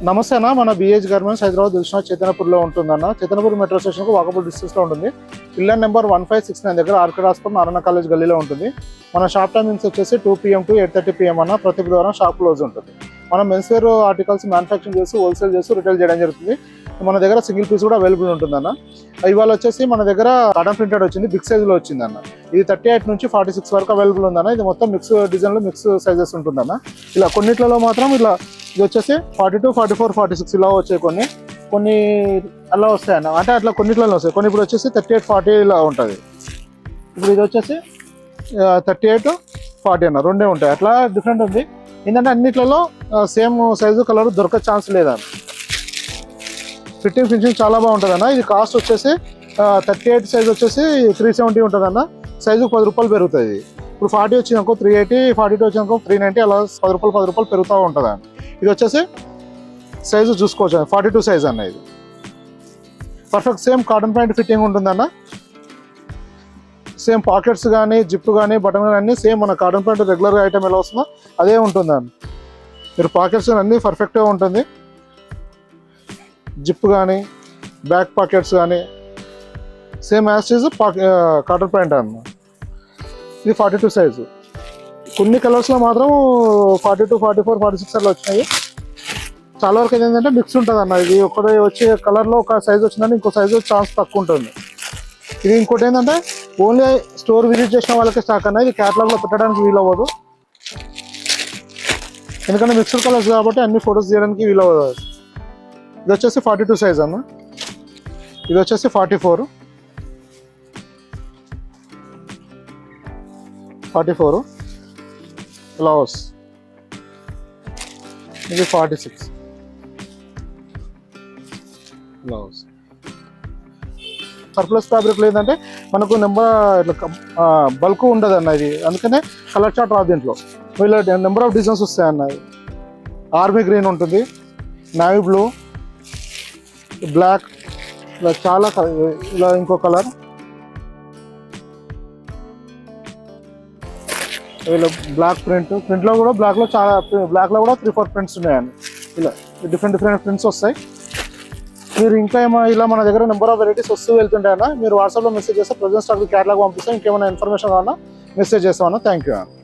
నమస్తే అన్న, మన బిహెచ్ గార్మెంట్స్ హైదరాబాద్ దిల్షుక్ చైతన్యపూర్లో ఉంటుందన్న. చైతన్యపూర్ మెట్రో స్టేషన్కు వాకబుల్ డిస్టెన్స్లో ఉంటుంది. పిల్లర్ నెంబర్ 1569 దగ్గర ఆర్కిడ్ హాస్పిటల్ నారాయణ కాలేజ్ గల్లీలో ఉంటుంది. మన షాప్ టైమింగ్స్ వచ్చేసి 2 PM to 8:30 PM అన్న. ప్రతి బుధవారం షాప్ క్లోజ్ ఉంటుంది. మనం మెన్స్ వేర్ ఆర్టికల్స్ మ్యానుఫ్యాక్చరింగ్ చేసి హోల్సేల్ చేసి రిటైల్ చేయడం జరుగుతుంది. మన దగ్గర సింగిల్ పీస్ కూడా అవైలబుల్ ఉంటుందన్న. ఇవాళ వచ్చేసి మన దగ్గర కాటన్ ప్రింటెడ్ వచ్చింది, బిగ్ సైజులో వచ్చిందన్న. ఇది 38 నుంచి 46 వరకు అవైలబుల్ ఉందన్న. ఇది మొత్తం మిక్స్ డిజైన్లో మిక్స్ సైజెస్ ఉంటుందన్న. ఇలా కొన్నిట్లలో మాత్రం ఇలా ఇది వచ్చేసి 42, 44, 46 ఇలా వచ్చాయి. కొన్ని అలా వస్తాయన్న, అంటే అట్లా కొన్నిట్లలో వస్తాయి. కొన్ని ఇప్పుడు వచ్చేసి 38, 40 ఇలా ఉంటుంది. ఇప్పుడు ఇది వచ్చేసి 38, 40 అన్న, రెండే ఉంటాయి. అట్లా డిఫరెంట్ ఉంది. ఏంటంటే అన్నిట్లలో సేమ్ సైజు కలర్ దొరక ఛాన్స్ లేదన్న. ఫిట్టింగ్ ఫినిషింగ్ చాలా బాగుంటుంది అన్న. ఇది కాస్ట్ వచ్చేసి 38 సైజ్ వచ్చేసి 370 ఉంటుంది అన్న. సైజు 10 రూపాయలు పెరుగుతుంది. ఇప్పుడు 40 వచ్చిందనుకో 380, 42 వచ్చిందనుకో 390, అలా 10 రూపాయలు పెరుగుతూ ఉంటుంది అన్న. ఇది వచ్చేసి సైజు చూసుకోవచ్చు, 42 సైజ్ అన్న. ఇది perfect same cotton pant fitting ఉంటుందన్న. సేమ్ పాకెట్స్ కానీ జిప్ కానీ బటన్ కానీ అన్నీ సేమ్ మన కాటన్ ప్యాంట్ రెగ్యులర్గా ఐటమ్ ఎలా వస్తుందో అదే ఉంటుందన్న. మీరు పాకెట్స్ అన్నీ పర్ఫెక్ట్గా ఉంటుంది. జిప్ కానీ బ్యాక్ పాకెట్స్ కానీ same as is cotton pant అన్న. ఇది 42 సైజు. కొన్ని కలర్స్లో మాత్రం 42, 44, 46 అలా వచ్చినాయి. చాలా వరకు ఏంటంటే మిక్స్ ఉంటుంది అన్న. ఇది ఒకటి వచ్చే కలర్లో ఒక సైజు వచ్చిందని ఇంకో సైజు ఛాన్స్ తక్కువ ఉంటుంది. ఇది ఇంకోటి ఏంటంటే ఓన్లీ స్టోర్ విజిట్ చేసిన వాళ్ళకి స్టాక్ అన్న. ఇది క్యాటలాగ్లో పెట్టడానికి వీలు అవ్వదు, ఎందుకంటే మిక్స్డ్ కలర్స్ కాబట్టి అన్ని ఫొటోస్ తీయడానికి వీలు అవ్వదు. ఇది వచ్చేసి 42 సైజ్ అన్న. ఇది వచ్చేసి 44 బ్లౌజ్. ఇది 46 బ్లౌజ్. సర్ప్లస్ ఫ్యాబ్రిక్ లేదంటే మనకు బల్క్ ఉండదు అన్న. ఇది అందుకనే కలర్ చార్ట్ రాదు దీంట్లో. వీళ్ళ నెంబర్ ఆఫ్ డిజైన్స్ వస్తాయన్న. ఆర్మీ గ్రీన్ ఉంటుంది, నావీ బ్లూ, బ్లాక్, ఇలా చాలా ఇలా ఇంకో కలర్, ఇలా బ్లాక్ ప్రింట్లో కూడా బ్లాక్లో కూడా 3-4 ప్రింట్స్ ఉన్నాయండి. ఇలా డిఫరెంట్ ప్రింట్స్ వస్తాయి. మీరు ఇంకా ఇలా మన దగ్గర నెంబర్ ఆఫ్ వెరైటీస్ వస్తూ వెళ్తుంటాయన్నా. మీరు వాట్సాప్లో మెసేజ్ చేస్తే ప్రజెంట్ స్టాక్ క్యాటలాగ్ పంపిస్తాం. ఇంకేమైనా ఇన్ఫర్మేషన్ కావాలన్నా మెసేజ్ చేస్తామన్నా. థ్యాంక్ యూ అన్న.